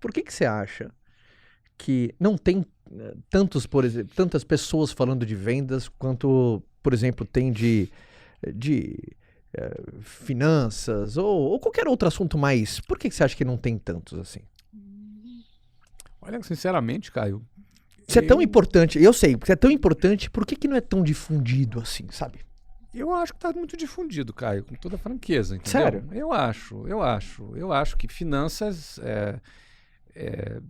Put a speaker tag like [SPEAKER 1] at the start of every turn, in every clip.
[SPEAKER 1] por que você acha que não tem por exemplo, tantas pessoas falando de vendas quanto, por exemplo, tem de finanças ou qualquer outro assunto mais? Por que você acha que não tem tantos assim?
[SPEAKER 2] Olha, sinceramente, Caio,
[SPEAKER 1] Isso é tão importante, eu sei, porque é tão importante, por que não é tão difundido assim, sabe?
[SPEAKER 2] eu acho que está muito difundido, Caio, com toda franqueza, entendeu?
[SPEAKER 1] Sério?
[SPEAKER 2] Eu acho que finanças,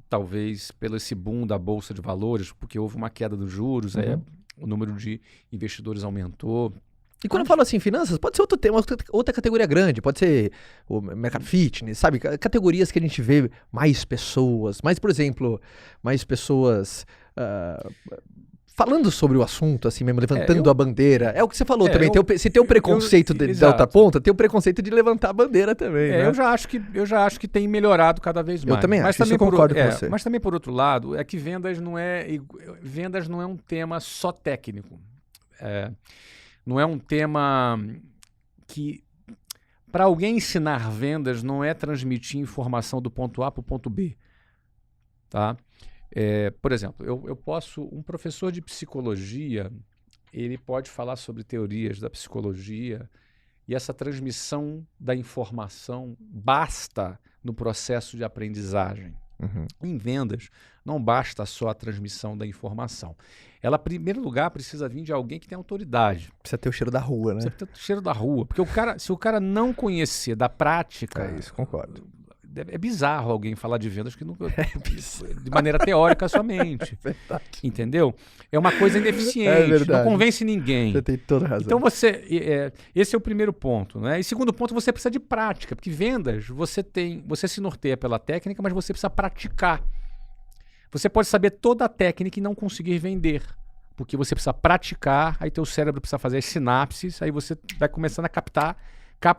[SPEAKER 2] talvez pelo esse boom da Bolsa de Valores, porque houve uma queda dos juros, aí o número de investidores aumentou.
[SPEAKER 1] E quando eu falo assim, finanças, pode ser outro tema, outra categoria grande, pode ser o mercado fitness, sabe? Categorias que a gente vê mais pessoas, mais, por exemplo, mais pessoas falando sobre o assunto, assim mesmo, levantando a bandeira. É o que você falou também, se tem o preconceito da outra ponta, tem o preconceito de levantar a bandeira também, né?
[SPEAKER 2] Eu já acho que tem melhorado cada vez mais.
[SPEAKER 1] Eu também
[SPEAKER 2] mas
[SPEAKER 1] acho, isso eu concordo com você.
[SPEAKER 2] Mas também, por outro lado, é que vendas não é um tema só técnico. Não é um tema que, para alguém ensinar vendas, não é transmitir informação do ponto A para o ponto B. Tá? Por exemplo, um professor de psicologia, ele pode falar sobre teorias da psicologia e essa transmissão da informação basta no processo de aprendizagem. Em vendas, não basta só a transmissão da informação. Ela, em primeiro lugar, precisa vir de alguém que tem autoridade.
[SPEAKER 1] Precisa ter o cheiro da rua, né?
[SPEAKER 2] Precisa ter o cheiro da rua. Porque se o cara não conhecer da prática...
[SPEAKER 1] isso, concordo.
[SPEAKER 2] É bizarro alguém falar de vendas que nunca de maneira teórica somente.
[SPEAKER 1] É verdade.
[SPEAKER 2] Entendeu? É uma coisa ineficiente, não convence ninguém.
[SPEAKER 1] Você tem toda a razão.
[SPEAKER 2] Então esse é o primeiro ponto, né? E segundo ponto, você precisa de prática, porque vendas, você se norteia pela técnica, mas você precisa praticar. Você pode saber toda a técnica e não conseguir vender, porque você precisa praticar, aí teu cérebro precisa fazer as sinapses, aí você vai começando a capta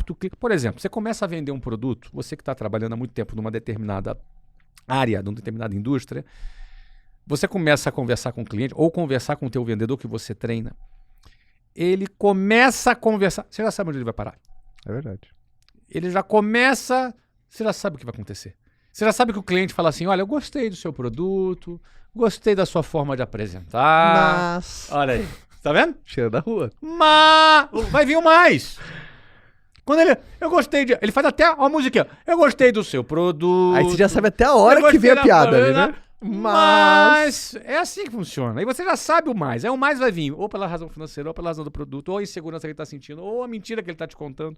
[SPEAKER 2] o clique. Por exemplo, você começa a vender um produto, você que está trabalhando há muito tempo numa determinada área, numa determinada indústria, você começa a conversar com o cliente ou conversar com o teu vendedor que você treina, ele começa a conversar, você já sabe onde ele vai parar.
[SPEAKER 1] É verdade.
[SPEAKER 2] Ele já começa, você já sabe o que vai acontecer. Você já sabe que o cliente fala assim, olha, eu gostei do seu produto, gostei da sua forma de apresentar.
[SPEAKER 1] Mas...
[SPEAKER 2] Olha aí, tá vendo?
[SPEAKER 1] Cheiro da rua.
[SPEAKER 2] Mas vai vir o mais. Quando eu gostei de... Ele faz até a musiquinha. Eu gostei do seu produto.
[SPEAKER 1] Aí você já sabe até a hora que vem a piada ali, né?
[SPEAKER 2] Mas é assim que funciona. Aí você já sabe o mais. Aí o mais vai vir ou pela razão financeira, ou pela razão do produto, ou a insegurança que ele está sentindo, ou a mentira que ele está te contando.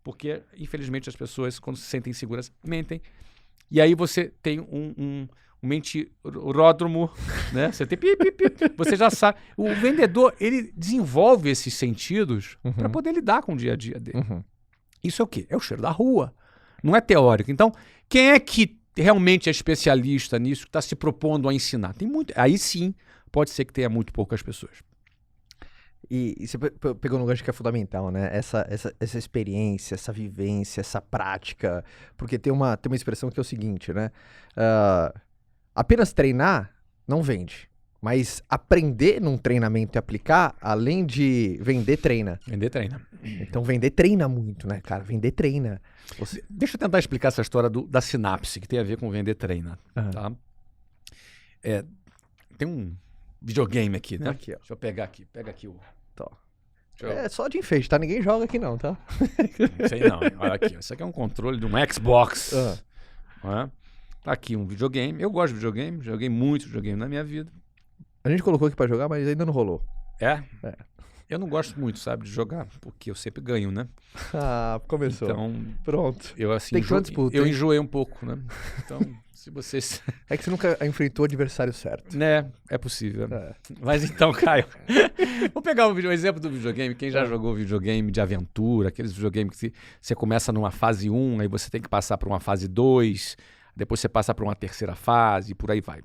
[SPEAKER 2] Porque, infelizmente, as pessoas, quando se sentem inseguras, mentem. E aí você tem um mentiródromo, né? Você tem você já sabe. O vendedor, ele desenvolve esses sentidos para poder lidar com o dia a dia dele. Isso é o quê? É o cheiro da rua. Não é teórico. Então, quem é que realmente é especialista nisso, que está se propondo a ensinar? Tem muito. Aí sim, pode ser que tenha muito poucas pessoas.
[SPEAKER 1] E você pegou no gancho que é fundamental, né? Essa experiência, essa vivência, essa prática. Porque tem uma expressão que é o seguinte, né? Apenas treinar não vende. Mas aprender num treinamento e aplicar, além de vender, treina.
[SPEAKER 2] Vender treina.
[SPEAKER 1] Então vender treina muito, né, cara? Vender treina.
[SPEAKER 2] Deixa eu tentar explicar essa história da sinapse, que tem a ver com vender treina. Tá? Tem um videogame aqui, né?
[SPEAKER 1] Aqui, ó.
[SPEAKER 2] Deixa eu pegar aqui. Pega aqui o...
[SPEAKER 1] É só de enfeite, tá? Ninguém joga aqui não, tá?
[SPEAKER 2] Não sei não. Olha aqui. Isso aqui é um controle de um Xbox. Tá aqui um videogame. Eu gosto de videogame. Joguei muito videogame na minha vida.
[SPEAKER 1] A gente colocou aqui pra jogar, mas ainda não rolou.
[SPEAKER 2] É? Eu não gosto muito, sabe, de jogar, porque eu sempre ganho, né?
[SPEAKER 1] Começou.
[SPEAKER 2] Então,
[SPEAKER 1] pronto.
[SPEAKER 2] Eu assim,
[SPEAKER 1] tem que disputa,
[SPEAKER 2] eu enjoei um pouco, né? Então, se vocês...
[SPEAKER 1] É que você nunca enfrentou o adversário certo.
[SPEAKER 2] Né? É possível. Mas então, Caio, vou pegar o exemplo do videogame. Quem já jogou videogame de aventura, aqueles videogames que você começa numa fase 1, aí você tem que passar para uma fase 2, depois você passa para uma terceira fase, e por aí vai.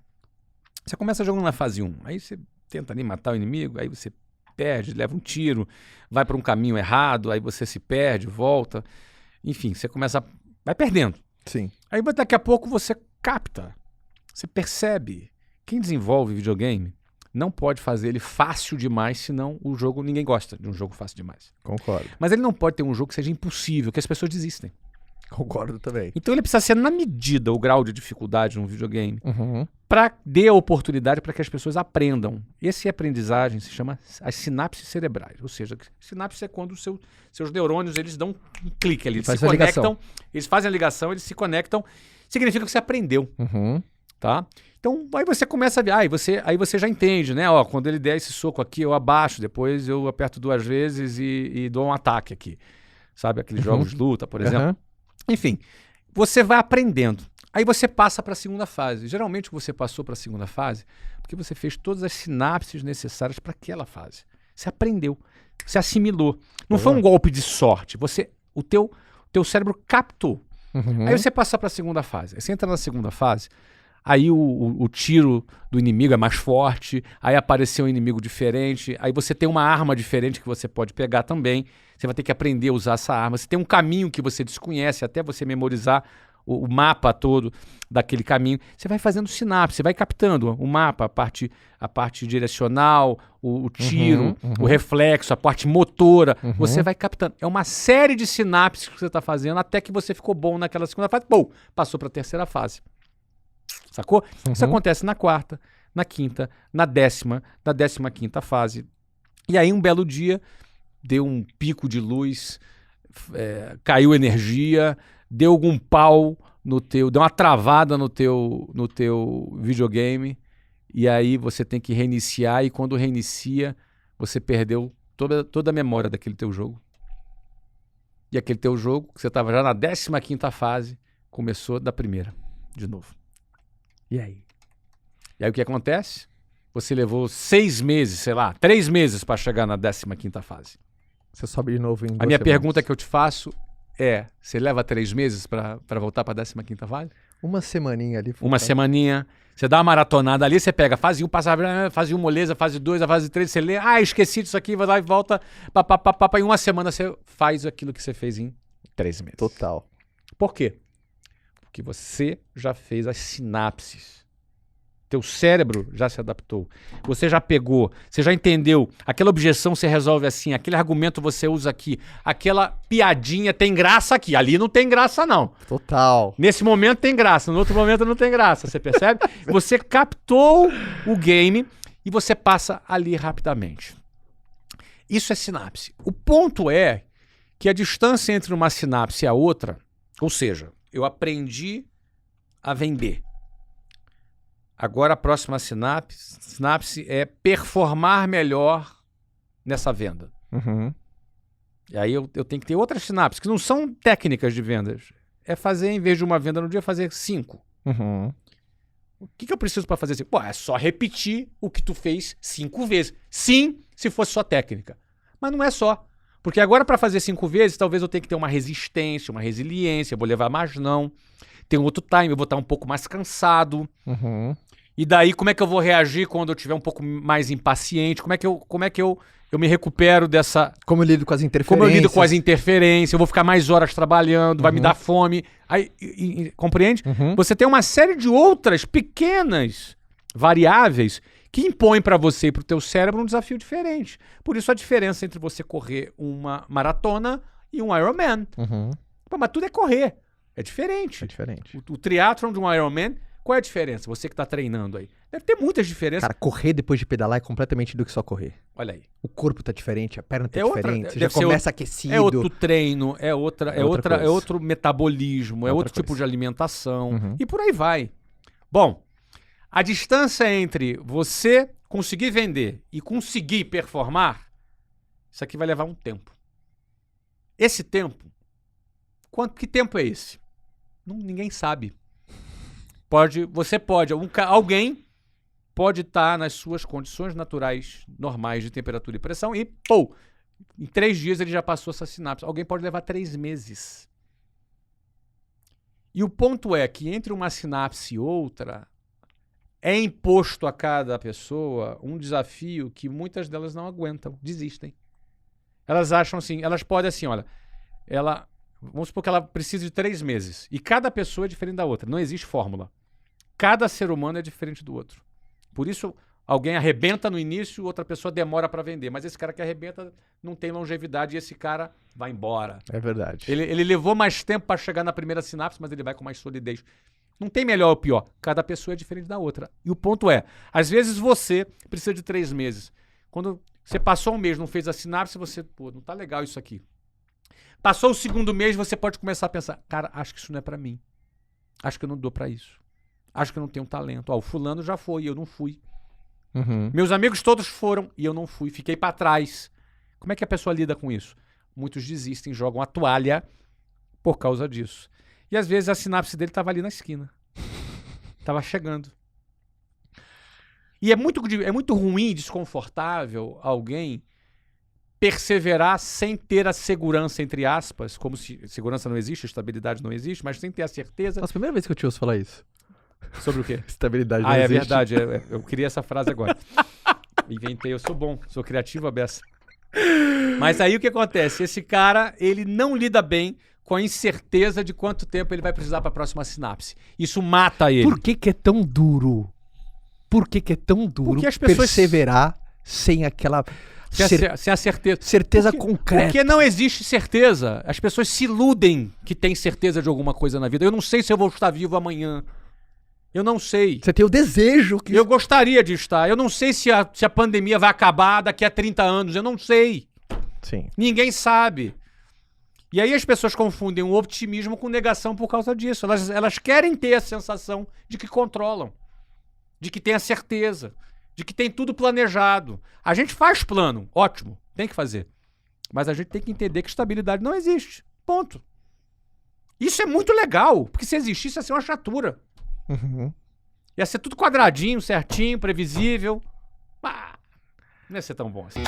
[SPEAKER 2] Você começa jogando na fase 1, aí você tenta ali matar o inimigo, aí você perde, leva um tiro, vai para um caminho errado, aí você se perde, volta. Enfim, você vai perdendo.
[SPEAKER 1] Sim.
[SPEAKER 2] Aí daqui a pouco você capta, você percebe. Quem desenvolve videogame não pode fazer ele fácil demais, senão o jogo, ninguém gosta de um jogo fácil demais.
[SPEAKER 1] Concordo.
[SPEAKER 2] Mas ele não pode ter um jogo que seja impossível, que as pessoas desistem.
[SPEAKER 1] Concordo também.
[SPEAKER 2] Então ele precisa ser na medida o grau de dificuldade num videogame
[SPEAKER 1] Uhum.
[SPEAKER 2] para dar a oportunidade para que as pessoas aprendam. Essa aprendizagem se chama as sinapses cerebrais. Ou seja, sinapse é quando os seus neurônios eles dão um clique ali, eles
[SPEAKER 1] Faz
[SPEAKER 2] se
[SPEAKER 1] a ligação.
[SPEAKER 2] conectam, eles fazem a ligação, eles se conectam, significa que você aprendeu,
[SPEAKER 1] Uhum.
[SPEAKER 2] tá? Então aí você começa a ver, aí você já entende, né? Ó, quando ele der esse soco aqui, eu abaixo, depois eu aperto 2 vezes e dou um ataque aqui. Sabe, aqueles jogos de luta, por exemplo.
[SPEAKER 1] Uhum.
[SPEAKER 2] Enfim, você vai aprendendo. Aí você passa para a segunda fase. Geralmente você passou para a segunda fase porque você fez todas as sinapses necessárias para aquela fase. Você aprendeu, você assimilou. Não foi um golpe de sorte. O teu cérebro captou.
[SPEAKER 1] Uhum.
[SPEAKER 2] Aí você passa para a segunda fase. Aí você entra na segunda fase, aí o tiro do inimigo é mais forte, aí apareceu um inimigo diferente, aí você tem uma arma diferente que você pode pegar também. Você vai ter que aprender a usar essa arma. Você tem um caminho que você desconhece, até você memorizar o mapa todo daquele caminho. Você vai fazendo sinapse, você vai captando o mapa, a parte direcional, o tiro, o reflexo, a parte motora. Você vai captando. É uma série de sinapses que você está fazendo até que você ficou bom naquela segunda fase. Bom, passou para a terceira fase. Sacou? Isso acontece na quarta, na quinta, na 15ª fase. E aí um belo dia deu um pico de luz, caiu energia, deu algum pau deu uma travada no teu videogame, e aí você tem que reiniciar, e quando reinicia, você perdeu toda a memória daquele teu jogo. E aquele teu jogo, que você estava já na 15ª fase, começou da primeira, de novo.
[SPEAKER 1] E aí?
[SPEAKER 2] E aí o que acontece? Você levou 6 meses, sei lá, 3 meses para chegar na 15ª fase.
[SPEAKER 1] Você sobe de novo em 2
[SPEAKER 2] A minha
[SPEAKER 1] semanas.
[SPEAKER 2] pergunta que eu te faço é, você leva 3 meses para voltar para a 15ª fase?
[SPEAKER 1] Uma semaninha ali.
[SPEAKER 2] Uma semaninha, você dá uma maratonada ali, você pega fase 1, passa fase 1, moleza, fase 2, a fase 3, você lê, esqueci disso aqui, vai lá e volta, em uma semana você faz aquilo que você fez em 3 meses.
[SPEAKER 1] Total.
[SPEAKER 2] Por quê? Porque você já fez as sinapses. Teu cérebro já se adaptou. Você já pegou, você já entendeu. Aquela objeção você resolve assim, aquele argumento você usa aqui, aquela piadinha tem graça aqui. Ali não tem graça, não.
[SPEAKER 1] Total.
[SPEAKER 2] Nesse momento tem graça, no outro momento não tem graça, você percebe? Você captou o game e você passa ali rapidamente. Isso é sinapse. O ponto é que a distância entre uma sinapse e a outra, ou seja, eu aprendi a vender. Agora a próxima sinapse é performar melhor nessa venda.
[SPEAKER 1] Uhum.
[SPEAKER 2] E aí eu tenho que ter outras sinapses, que não são técnicas de vendas. É fazer, em vez de uma venda no dia, fazer 5.
[SPEAKER 1] Uhum.
[SPEAKER 2] O que eu preciso para fazer 5? Pô, é só repetir o que tu fez 5 vezes. Sim, se fosse só técnica. Mas não é só. Porque agora para fazer 5 vezes, talvez eu tenha que ter uma resistência, uma resiliência, eu vou levar mais não. Tem outro time, eu vou estar um pouco mais cansado.
[SPEAKER 1] Uhum.
[SPEAKER 2] E daí, como é que eu vou reagir quando eu estiver um pouco mais impaciente? Como é que eu me recupero dessa...
[SPEAKER 1] Como eu lido com as interferências.
[SPEAKER 2] Como eu lido com as interferências? Eu vou ficar mais horas trabalhando, vai me dar fome. Aí, compreende?
[SPEAKER 1] Uhum.
[SPEAKER 2] Você tem uma série de outras pequenas variáveis que impõem para você e para o teu cérebro um desafio diferente. Por isso a diferença entre você correr uma maratona e um Ironman.
[SPEAKER 1] Uhum.
[SPEAKER 2] Pô, mas tudo é correr. É diferente.
[SPEAKER 1] É diferente.
[SPEAKER 2] O triatlon de um Ironman, qual é a diferença? Você que está treinando aí. Deve ter muitas diferenças.
[SPEAKER 1] Cara, correr depois de pedalar é completamente do que só correr.
[SPEAKER 2] Olha aí.
[SPEAKER 1] O corpo tá diferente, a perna tá
[SPEAKER 2] É outra-
[SPEAKER 1] diferente, você
[SPEAKER 2] deve
[SPEAKER 1] já
[SPEAKER 2] ser
[SPEAKER 1] começa aquecido.
[SPEAKER 2] É outro treino, é
[SPEAKER 1] outra coisa.
[SPEAKER 2] outro metabolismo, é
[SPEAKER 1] Outra
[SPEAKER 2] outro tipo
[SPEAKER 1] coisa.
[SPEAKER 2] de alimentação
[SPEAKER 1] Uhum.
[SPEAKER 2] e por aí vai. Bom, a distância entre você conseguir vender e conseguir performar, isso aqui vai levar um tempo. Esse tempo, que tempo é esse? Ninguém sabe. Alguém pode estar nas suas condições naturais normais de temperatura e pressão e, em 3 dias ele já passou essa sinapse. Alguém pode levar 3 meses. E o ponto é que entre uma sinapse e outra, é imposto a cada pessoa um desafio que muitas delas não aguentam, desistem. Elas acham assim, elas podem assim, olha, vamos supor que ela precisa de 3 meses. E cada pessoa é diferente da outra, não existe fórmula. Cada ser humano é diferente do outro. Por isso, Alguém arrebenta no início, outra pessoa demora para vender. Mas esse cara que arrebenta não tem longevidade e esse cara vai embora.
[SPEAKER 1] É verdade.
[SPEAKER 2] Ele levou mais tempo para chegar na primeira sinapse, mas ele vai com mais solidez. Não tem melhor ou pior. Cada pessoa é diferente da outra. E o ponto é, às vezes você precisa de 3 meses. Quando você passou um mês, não fez a sinapse, você, pô, não tá legal isso aqui. Passou o 2º mês, você pode começar a pensar, cara, acho que isso não é para mim. Acho que eu não dou para isso. Acho que eu não tenho talento. Ó, o fulano já foi, eu não fui.
[SPEAKER 1] Uhum.
[SPEAKER 2] Meus amigos todos foram e eu não fui. Fiquei para trás. Como é que a pessoa lida com isso? Muitos desistem, jogam a toalha por causa disso. E às vezes a sinapse dele estava ali na esquina. Estava chegando. E é muito ruim e desconfortável alguém perseverar sem ter a segurança, entre aspas, como se segurança não existe, estabilidade não existe, mas sem ter a certeza.
[SPEAKER 1] Nossa, primeira vez que eu te ouço falar isso.
[SPEAKER 2] Sobre o quê?
[SPEAKER 1] Estabilidade não
[SPEAKER 2] Ah, é
[SPEAKER 1] existe.
[SPEAKER 2] verdade. Eu queria essa frase agora. Inventei, eu sou bom, sou criativo, a beça. Mas aí o que acontece? Esse cara, ele não lida bem com a incerteza de quanto tempo ele vai precisar para a próxima sinapse. Isso mata ele.
[SPEAKER 1] Por que é tão duro? Por que é tão duro
[SPEAKER 2] Porque as pessoas
[SPEAKER 1] perseverar sem aquela
[SPEAKER 2] sem a certeza.
[SPEAKER 1] certeza concreta?
[SPEAKER 2] Porque não existe certeza. As pessoas se iludem que têm certeza de alguma coisa na vida. Eu não sei se eu vou estar vivo amanhã. Eu não sei.
[SPEAKER 1] Você tem o desejo que...
[SPEAKER 2] Eu gostaria de estar. Eu não sei se a pandemia vai acabar daqui a 30 anos. Eu não sei.
[SPEAKER 1] Sim.
[SPEAKER 2] Ninguém sabe. E aí as pessoas confundem o otimismo com negação por causa disso. Elas querem ter a sensação de que controlam. De que tem a certeza. De que tem tudo planejado. A gente faz plano. Ótimo. Tem que fazer. Mas a gente tem que entender que estabilidade não existe. Ponto. Isso é muito legal. Porque se existisse, ia ser uma chatura.
[SPEAKER 1] Uhum.
[SPEAKER 2] Ia ser tudo quadradinho, certinho, previsível. Não ia ser tão bom assim.